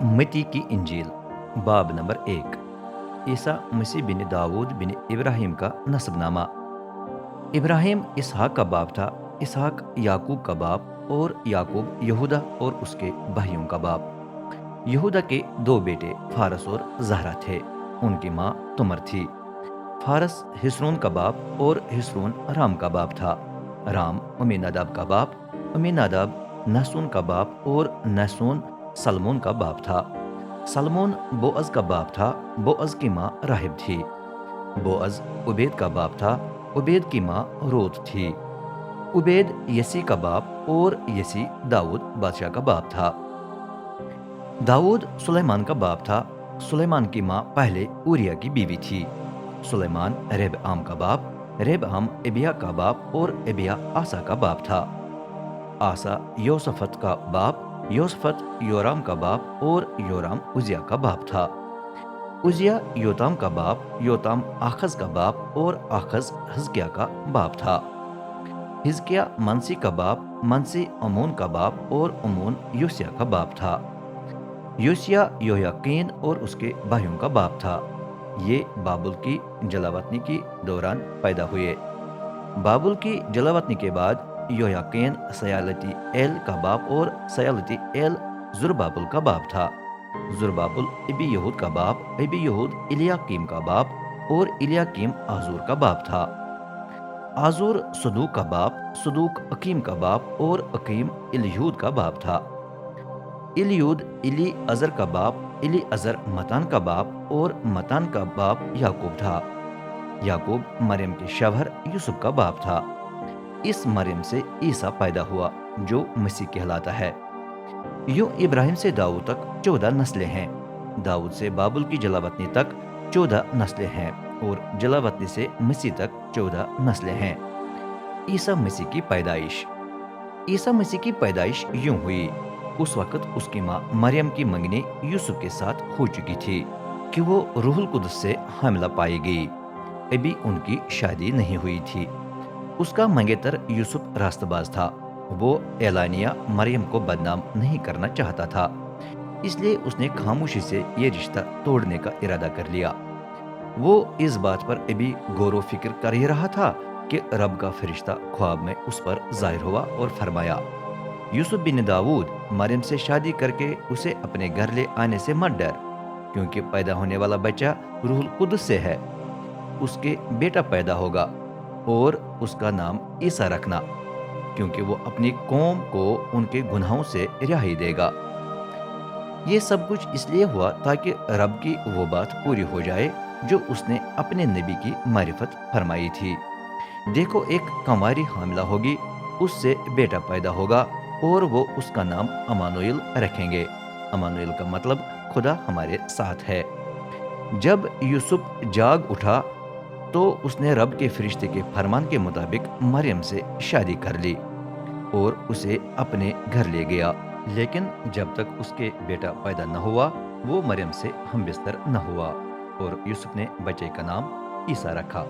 मती की इंजील बाब नंबर 1। ईसा मसीह बिन दाऊद बिन इब्राहिम का नसबनामा। इब्राहिम इसहाक का बाप था, इसहाक याकूब का बाप, और याकूब यहूदा और उसके भाइयों का बाप। यहूदा के दो बेटे फारस और जहरा थे। उनकी माँ तुमर थी। फारस हिस्रोन का बाप और हिस्रोन राम का बाप था। राम अमीनादाब का बाप, अमीनादाब नहसून का बाप, और नहसून सलमोन का बाप था। सलमोन बोअज का बाप था। बोअज की माँ राहिब थी। बोअज उबेद का बाप था। उबेद की माँ रोत थी। उबेद यसी का बाप, और यसी दाऊद बादशाह का बाप था। दाऊद सुलेमान का बाप था। सुलेमान की माँ पहले उरिया की बीवी थी। सुलेमान रेबआम का बाप, रेबआम एबिया का बाप, और एबिया आसा का बाप था। आसा योसफत का बाप, योसफत योराम का बाप, और योराम उजिया का बाप था। उजिया योताम का बाप, योताम आखज का बाप, और आखज हिजकिया का बाप था। हिजकिया मनसी का बाप, मनसी अमोन का बाप, और अमोन योसिया का बाप था। योसिया योयाकीन और उसके भाइयों का बाप था। ये बाबुल की जलावतनी की दौरान पैदा हुए। बाबुल की जलावतनी के बाद योयाकीन सयालती एल का बाप, और सयालती एल जुरबाबुल का बाप था। जुरबाबुल इबी यहूद का बाप, इबी यहूद इलियाकीम का बाप, और इलियाकीम आजूर का बाप था। आजूर सदूक का बाप, सदूक अकीम का बाप, और अकीम इलियूद का बाप था। इलियूद इली अजर का बाप, इली अजर मतान का बाप, और मतान का बाप याकूब था। याकूब मरियम के शवहर यूसुफ का बाप था। इस मरियम से ईसा पैदा हुआ, जो मसीह कहलाता है। यूं इब्राहिम से दाऊद तक 14 नस्लें हैं। दाऊद से बाबुल की जलावतनी तक 14 नस्लें हैं, और जलावतनी से मसीह तक 14 नस्लें हैं। ईसा मसीह की पैदाइश। ईसा मसीह की पैदाइश यूं हुई। उस वक्त उसकी माँ मरियम की मंगनी यूसुफ के साथ हो चुकी थी कि वो रूहुल कुदस से हमला पाई गई। अभी उनकी शादी नहीं हुई थी। उसका मंगेतर यूसुफ रास्तबाज था। वो एलानिया मरियम को बदनाम नहीं करना चाहता था, इसलिए उसने खामोशी से ये रिश्ता तोड़ने का इरादा कर लिया। वो इस बात पर अभी गौर व फिक्र कर ही रहा था कि रब का फरिश्ता ख्वाब में उस पर जाहिर हुआ और फरमाया, यूसुफ बिन दाऊद, मरियम से शादी करके उसे अपने घर ले आने से मत डर, क्योंकि पैदा होने वाला बच्चा रूहुल कुदस से है। उसके बेटा पैदा होगा, और उसका नाम ईसा रखना, क्योंकि वो अपनी कौम को उनके गुनाहों से रिहाई देगा। ये सब कुछ इसलिए हुआ ताकि रब की वो बात पूरी हो जाए जो उसने अपने नबी की मारिफत फरमाई थी। देखो, एक कंवारी हामिला होगी, उससे बेटा पैदा होगा, और वो उसका नाम अमानुएल रखेंगे। अमानुएल का मतलब खुदा हमारे साथ है। जब यूसुफ जाग उठा तो उसने रब के फरिश्ते के फरमान के मुताबिक मरियम से शादी कर ली और उसे अपने घर ले गया। लेकिन जब तक उसके बेटा पैदा न हुआ, वो मरियम से हमबिस्तर न हुआ, और यूसुफ ने बच्चे का नाम ईसा रखा।